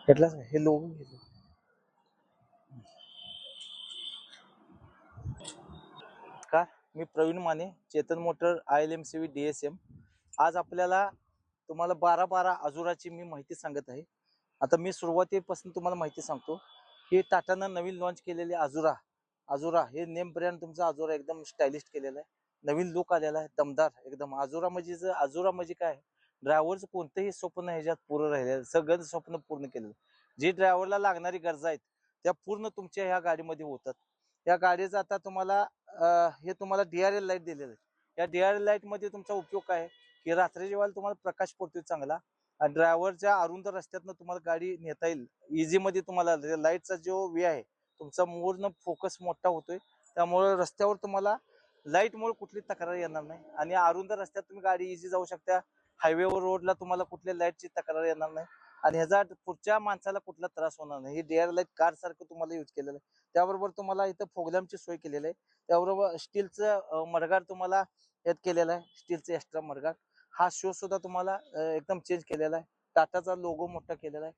घेतलाच नाही हे लोक का मी Praveen Mane Chetan motor ILMCV DSM आज आपल्याला तुम्हाला 12 अजुराची मी माहिती सांगत आहे। आता मी सुरुवातीपासून तुम्हाला माहिती सांगतो की टाटानं नवीन लॉन्च केलेले अजुरा अजुरा हे नेम ब्रँड तुमचा अजुरा एकदम स्टायलिश केलेला आहे। नवीन लुक आलेला आहे दमदार एकदम। अजुरा म्हणजे काय ड्रायव्हरचं कोणतेही स्वप्न ह्याच्यात पूर्ण राहिलेलं सगळं स्वप्न पूर्ण केलेलं जी ड्रायव्हरला लागणारी गरजा आहेत त्या पूर्ण तुमच्या ह्या गाडीमध्ये होतात। या गाडीचा आता तुम्हाला हे तुम्हाला DRL लाईट दिलेलं आहे। या DRL लाईट मध्ये तुमचा उपयोग काय आहे की रात्रीच्या वेळेला तुम्हाला प्रकाश पडतोय चांगला आणि ड्रायव्हरच्या अरुंद रस्त्यातनं तुम्हाला गाडी नेता येईल इझी मध्ये। तुम्हाला लाईटचा जो वे आहे तुमचा पूर्ण फोकस मोठा होतोय त्यामुळे रस्त्यावर तुम्हाला लाईटमुळे कुठली तक्रार येणार नाही आणि अरुंद रस्त्यात तुम्ही गाडी इझी जाऊ शकता। हायवेवर रोडला तुम्हाला कुठल्या लाईटची तक्रार येणार नाही आणि ह्याचा पुढच्या माणसाला कुठला त्रास होणार नाही। हे DRL लाईट कार सारखं तुम्हाला यूज केलेलं आहे। त्याबरोबर तुम्हाला इथं फोगलॅमची सोय केलेली आहे। त्याबरोबर स्टीलचं मडगार तुम्हाला यात केलेला आहे। स्टीलचं एक्स्ट्रा मडगार हा शो सुद्धा तुम्हाला एकदम चेंज केलेला आहे। टाटाचा लोगो मोठा केलेला आहे।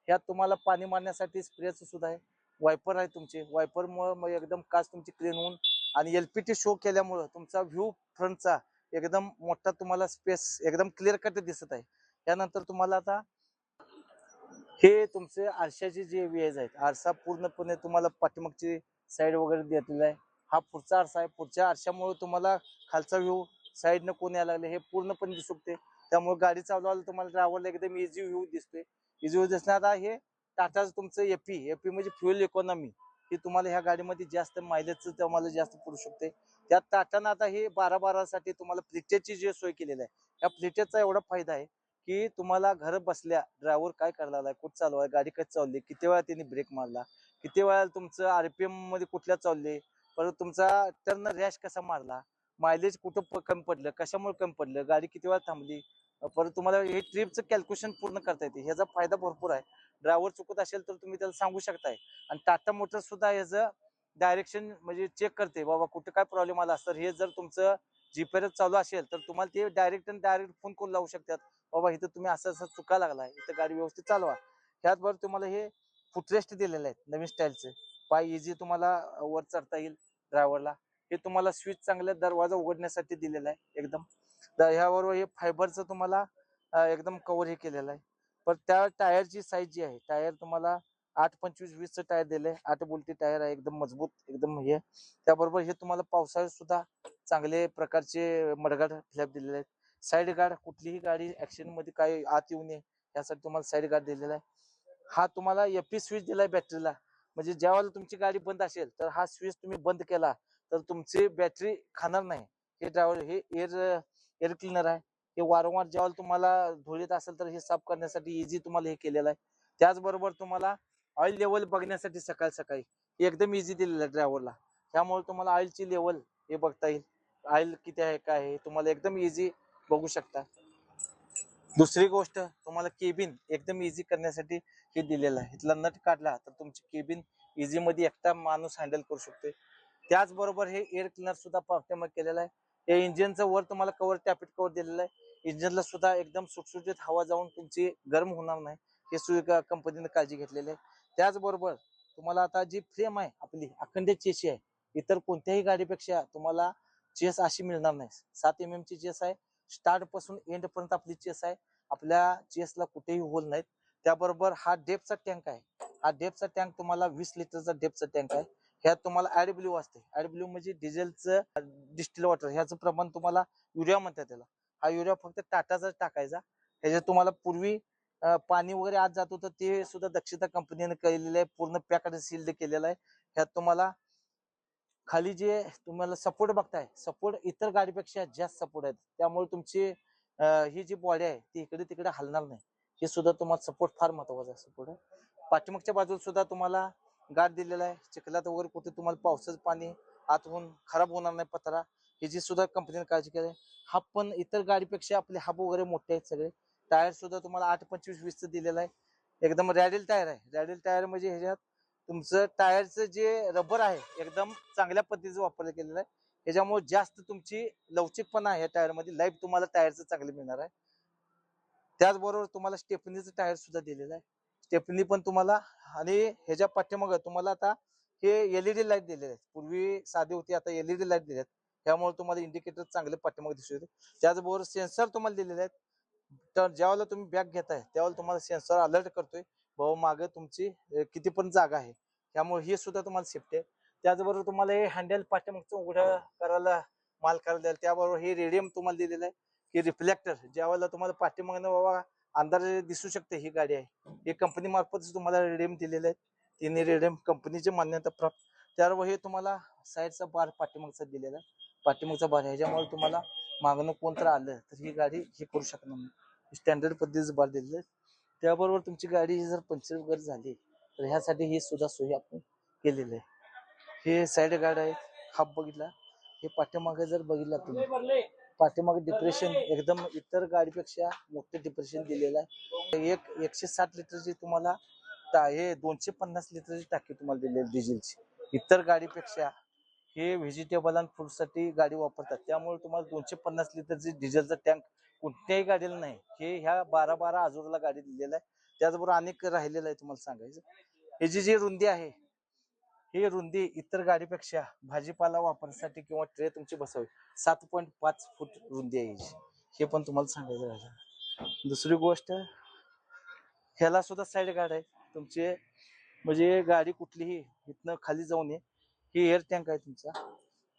ह्यात तुम्हाला पाणी मारण्यासाठी स्प्रेचं सुद्धा आहे। वायपर आहे तुमचे वायपरमुळे एकदम काच तुमची क्लीन होऊन आणि LPT शो केल्यामुळं तुमचा व्ह्यू फ्रंटचा एकदम मोठा तुम्हाला स्पेस एकदम क्लिअर कट दिसत आहे। त्यानंतर तुम्हाला आता हे तुमचे आरशाचे जे वेज आहेत आरसा पूर्णपणे तुम्हाला पाठीमागची साईड वगैरे देतलेला आहे। हा पुढचा आरसा आहे। पुढच्या आरशामुळे तुम्हाला खालचा व्ह्यू साईडनं कोण यायला लागले हे पूर्णपणे दिसू शकते। त्यामुळे गाडी चालवायला तुम्हाला ड्रायव्हरला एकदम इझी व्ह्यू दिसतोय। इझी व्ह्यू दिसणार आता हे टाटाचं तुमचं एपी म्हणजे फ्युएल इकॉनॉमी ही तुम्हाला ह्या गाडीमध्ये जास्त मायलेजचं तुम्हाला जास्त पडू शकते। त्यात टाटानं आता हे 12 तुम्हाला फ्लिटेजची जी सोय केलेली आहे या फ्लिटेजचा एवढा फायदा आहे की तुम्हाला घर बसल्या ड्रायव्हर काय करायला कुठं चालू आहे गाडी कशी चालली किती वेळा त्यांनी ब्रेक मारला किती वेळा तुमचं RPM मध्ये कुठल्या चालले परत तुमचा टर्न रॅश कसा मारला मायलेज कुठं कमी पडलं कशामुळे कमी पडलं गाडी किती वेळा थांबली परत तुम्हाला हे ट्रिपचं कॅल्क्युलेशन पूर्ण करता येते। ह्याचा फायदा भरपूर आहे। ड्रायव्हर चुकत असेल तर तुम्ही त्याला सांगू शकताय आणि टाटा मोटर्स सुद्धा ह्याचं डायरेक्शन म्हणजे चेक करते बाबा कुठं काय प्रॉब्लेम आला तर हे जर तुमचं GPS चालू असेल तर तुम्हाला ते डायरेक्ट फोन करून लावू शकतात बाबा इथं तुम्ही असं असं चुका लागलाय इथं गाडी व्यवस्थित चालवा। त्याचबरोबर तुम्हाला हे फुटरेस्ट दिलेले आहेत नवीन स्टाईलचे पाय इझी तुम्हाला वर चढता येईल ड्रायव्हरला। हे तुम्हाला स्विच चांगल्या दरवाजा उघडण्यासाठी दिलेला आहे एकदम। ह्याबरोबर हे फायबरचं तुम्हाला एकदम कव्हर हे केलेलं आहे। पण त्या टायरची साईज जी आहे टायर तुम्हाला 8-25-20 टायर दिले 8 बोल्टी टायर आहे एकदम मजबूत एकदम हे। त्याबरोबर हे तुम्हाला पावसाळ्यात सुद्धा चांगले प्रकारचे मडगाड फ्लॅप दिलेले आहेत। साईड गार्ड कुठलीही गाडी ऍक्सिडेंट मध्ये काय आत येऊ नये यासाठी तुम्हाला साईड गार्ड दिलेला आहे। हा तुम्हाला FP स्विच दिलाय बॅटरीला म्हणजे ज्यावेळेला तुमची गाडी बंद असेल तर हा स्विच तुम्ही बंद केला तर तुमची बॅटरी खाणार नाही। हे ड्रायव्हर हे एअर क्लीनर आहे। हे वारंवार ज्यावेळेला तुम्हाला धुळीत असेल तर हे साफ करण्यासाठी इझी तुम्हाला हे केलेलं आहे। त्याचबरोबर तुम्हाला ऑइल लेवल बघण्यासाठी सकाळी सकाळी एकदम इझी दिलेलं आहे ड्रायव्हरला। त्यामुळे तुम्हाला ऑइलची लेवल हे बघता येईल ऑइल किती आहे काय आहे तुम्हाला एकदम इझी बघू शकता। दुसरी गोष्ट तुम्हाला केबिन एकदम इझी करण्यासाठी हे दिलेलं आहे। इथला नट काढला तर तुमची केबिन इझी मध्ये एकटा माणूस हँडल करू शकते। त्याचबरोबर हे एअर क्लीनर सुद्धा पाठीमागे केलेलं आहे। हे इंजिनचं वर तुम्हाला कव्हर टॅपिट कव्हर दिलेलं आहे। इंजिनला सुद्धा एकदम सुटसुटीत हवा जाऊन तुमची गरम होणार नाही हे सुद्धा कंपनीने काळजी घेतलेली आहे। त्याचबरोबर तुम्हाला आता जी फ्रेम आहे आपली अखंड चेसी आहे इतर कोणत्याही गाडीपेक्षा तुम्हाला चेस अशी मिळणार नाही। 7 mm ची चेस आहे। स्टार्ट पासून एंड पर्यंत आपली चेस आहे। आपल्या चेसला कुठेही होल नाहीत। त्याबरोबर हा डेपचा टँक आहे। हा डेपचा टँक तुम्हाला 20 लिटरचा डेपचा टँक आहे। ह्यात तुम्हाला AdBlue असते। AdBlue म्हणजे डिझेलचं डिस्टिल वॉटर ह्याचं प्रमाण तुम्हाला युरिया म्हणतात त्याला। हा युरिया फक्त टाटाचा टाकायचा। ह्याच्यात तुम्हाला पूर्वी पाणी वगैरे आत जात होतं ते सुद्धा दक्षता कंपनीने केलेलं आहे पूर्ण पॅकेट सील्ड केलेलं आहे। ह्यात तुम्हाला खाली जे तुम्हाला सपोर्ट बघताय सपोर्ट इतर गाडीपेक्षा जास्त सपोर्ट आहेत। त्यामुळे तुमची ही जी बॉडी आहे ती इकडे तिकडे हलणार नाही। हे सुद्धा तुम्हाला सपोर्ट फार महत्वाचा सपोर्ट आहे। पाठीमागच्या बाजूला सुद्धा तुम्हाला गार्ड दिलेला आहे। चिखलात वगैरे कुठे तुम्हाला पावसाचं पाणी आतून खराब होणार नाही पत्रा ह्याची सुद्धा कंपनीने काळजी केली आहे। हब पण इतर गाडीपेक्षा आपले हब वगैरे मोठे आहेत सगळे। टायर सुद्धा तुम्हाला 8-25-20 दिलेलं आहे। एकदम रॅडिल टायर आहे। रॅडिल टायर म्हणजे ह्याच्यात तुमचं टायरचं जे रबर आहे एकदम चांगल्या पद्धतीचं वापरलं गेलेलं आहे। त्याच्यामुळे जास्त तुमची लवचिकपणा आहे या टायर मध्ये लाईफ तुम्हाला टायरचं चांगलं मिळणार आहे। त्याचबरोबर तुम्हाला स्टेपनीचं टायर सुद्धा दिलेलं आहे। स्टेपनी पण तुम्हाला, आणि ह्याच्या पाठीमागं तुम्हाला आता हे एलईडी लाईट दिलेले आहेत. पूर्वी साधी होती, आता एलईडी लाईट दिले आहेत. त्यामुळे तुम्हाला इंडिकेटर चांगले पाठीमागे दिसू येते. त्याचबरोबर सेन्सर तुम्हाला दिलेले आहेत. तर ज्यावेळेला तुम्ही बॅग घेताय त्यावेळेला तुम्हाला सेन्सर अलर्ट करतोय भाऊ मागे तुमची किती पण जागा आहे. त्यामुळे हे सुद्धा तुम्हाला सेफ्टी आहे. त्याचबरोबर तुम्हाला हे हँडल पाठीमागचं उघडं करायला माल करायला द्याल. त्याबरोबर हे रेडियम तुम्हाला दिलेलं आहे की रिफ्लेक्टर, ज्यावेळेला तुम्हाला पाठीमागनं बाबा अंधार दिसू शकते ही गाडी आहे, हे कंपनी मार्फत तुम्हाला रेडियम दिलेले आहेत. तिन्ही रेडियम कंपनीची मान्यता प्राप्त. त्यावर हे तुम्हाला साईडचा बार पाठीमागचा दिलेला आहे. पाठीमागचा बार ह्याच्यामुळे तुम्हाला मागणं कोण तर आलं तर ही गाडी हे करू शकणार नाही. स्टँडर्ड पद्धतीचं बार दिलेलं आहे. त्याबरोबर तुमची गाडी जर पंक्चर वगैरे झाली तर ह्यासाठी ही सुद्धा सोयी आपण केलेली आहे. हे साईड गार्ड आहे. हा बघितला, हे पाठीमागे जर बघितला तुम्ही, पाठीमागे डिप्रेशन एकदम इतर गाडीपेक्षा मोठे डिप्रेशन दिलेलं आहे. 160 लिटरची तुम्हाला हे 250 लिटरची टाकी तुम्हाला दिलेली डिझेलची. इतर गाडीपेक्षा हे व्हेजिटेबल आणि फ्रूट साठी गाडी वापरतात, त्यामुळे तुम्हाला 250 लिटरची डिझेलचा टँक कोणत्याही गाडीला नाही. हे ह्या 12 आजूरला गाडी दिलेला आहे. त्याचबरोबर अनेक राहिलेलं आहे तुम्हाला सांगायचं. ह्याची जी रुंदी आहे, ही रुंदी इतर गाडीपेक्षा भाजीपाला वापरण्यासाठी किंवा ट्रे तुमची बसावी 7.5 फूट रुंदी आहे ह्याची. हे पण तुम्हाला सांगायचं राहिलं. दुसरी गोष्ट, ह्याला सुद्धा साईड गार्ड आहे तुमचे, म्हणजे गाडी कुठलीही इथनं खाली जाऊ नये. ही एअर टँक आहे तुमचा,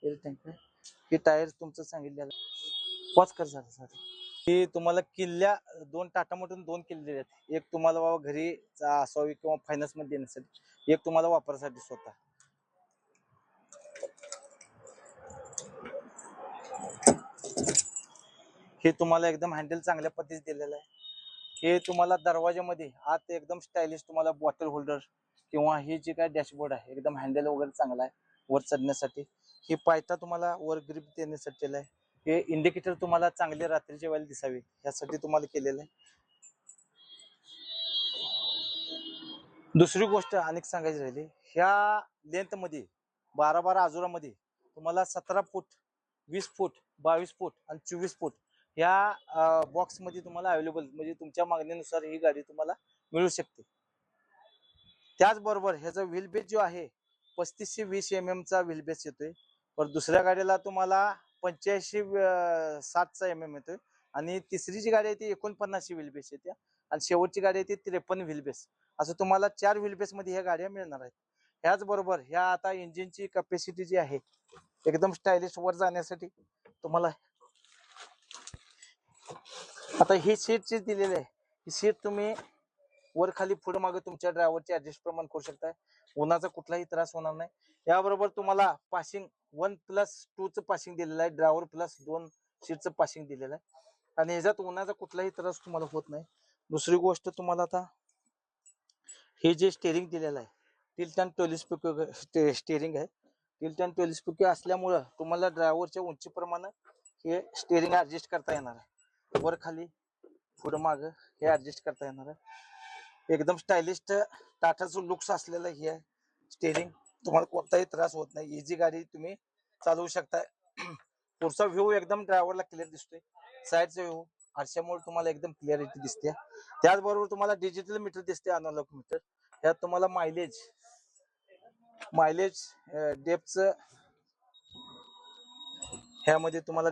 एअर टँक आहे. हे टायर तुमचं सांगितलेलं पॉज कर झालं सर. ही तुम्हाला किल्ल्या 2 टाटा मोटून 2 किल्ले आहेत. एक तुम्हाला बाबा घरी असावी किंवा फायनान्स मध्ये देण्यासाठी, एक तुम्हाला वापरासाठी स्वतः. हे तुम्हाला एकदम हँडल चांगल्या पद्धतीने दिलेलं आहे. हे तुम्हाला दरवाजामध्ये आत एकदम स्टायलिश तुम्हाला बॉटल होल्डर किंवा हे जे काय डॅशबोर्ड आहे एकदम हँडल वगैरे चांगला आहे वर चढण्यासाठी. हे पायथा तुम्हाला वर ग्रिप देण्यासाठी आहे. हे इंडिकेटर तुम्हाला चांगले रात्रीच्या वेळेला दिसावे यासाठी तुम्हाला केलेलं आहे. दुसरी गोष्ट अनेक सांगायची राहिली, ह्या लेंथ मध्ये 12 आजुरामध्ये तुम्हाला 17 फूट, 20 फूट, 22 फूट आणि 24 फूट या बॉक्स मध्ये तुम्हाला अवेलेबल, म्हणजे तुमच्या मागणीनुसार ही गाडी तुम्हाला मिळू शकते. त्याचबरोबर ह्याचा व्हील बेस जो आहे 35 ते 20 mm चा व्हील बेस येतोय. पण दुसऱ्या गाडीला तुम्हाला 85-60 mm येतोय. आणि तिसरी जी गाडी आहे ती 49 व्हील बेस येते. आणि शेवटची गाडी आहे ती 53 व्हील बेस. असं तुम्हाला 4 व्हील बेस मध्ये ह्या गाड्या मिळणार आहेत. ह्याचबरोबर ह्या आता इंजिनची कॅपॅसिटी जी आहे एकदम स्टायलिश वर जाण्यासाठी तुम्हाला आता ही सीट दिलेली आहे. ही सीट तुम्ही वर खाली पुढे मागे तुमच्या ड्रायव्हरचे ऍडजस्ट प्रमाण करू शकताय. उन्हाचा कुठलाही त्रास होणार नाही. याबरोबर तुम्हाला पासिंग 1+2 चं पासिंग दिलेलं आहे. ड्रायव्हर +2 सीटचं पासिंग दिलेलं आहे. आणि ह्याच्यात उन्हाचा कुठलाही त्रास तुम्हाला होत नाही. दुसरी गोष्ट, तुम्हाला आता हे जे स्टेअरिंग दिलेलं आहे टिल्ट अँड टेलिस्कोपिक स्टेअरिंग आहे. टिल्ट अँड टेलिस्कोपिक असल्यामुळं तुम्हाला ड्रायव्हरच्या उंचीप्रमाणे हे स्टेअरिंग ऍडजस्ट करता येणार आहे. वर खाली पुढं मागं हे ऍडजस्ट करता येणार आहे. एकदम स्टायलिश टाटाचं लुक्स असलेलं हे आहे स्टेअरिंग. तुम्हाला कोणताही त्रास होत नाही. इझी गाडी तुम्ही चालवू शकताय. पुढचा व्ह्यू एकदम ड्रायव्हरला क्लिअर दिसतोय. साईडचा व्ह्यू आरशामुळे तुम्हाला एकदम क्लिअरिटी दिसते. त्याचबरोबर तुम्हाला डिजिटल मीटर दिसते, अनालॉग मीटर. यात तुम्हाला मायलेज डेप्थचं ह्यामध्ये तुम्हाला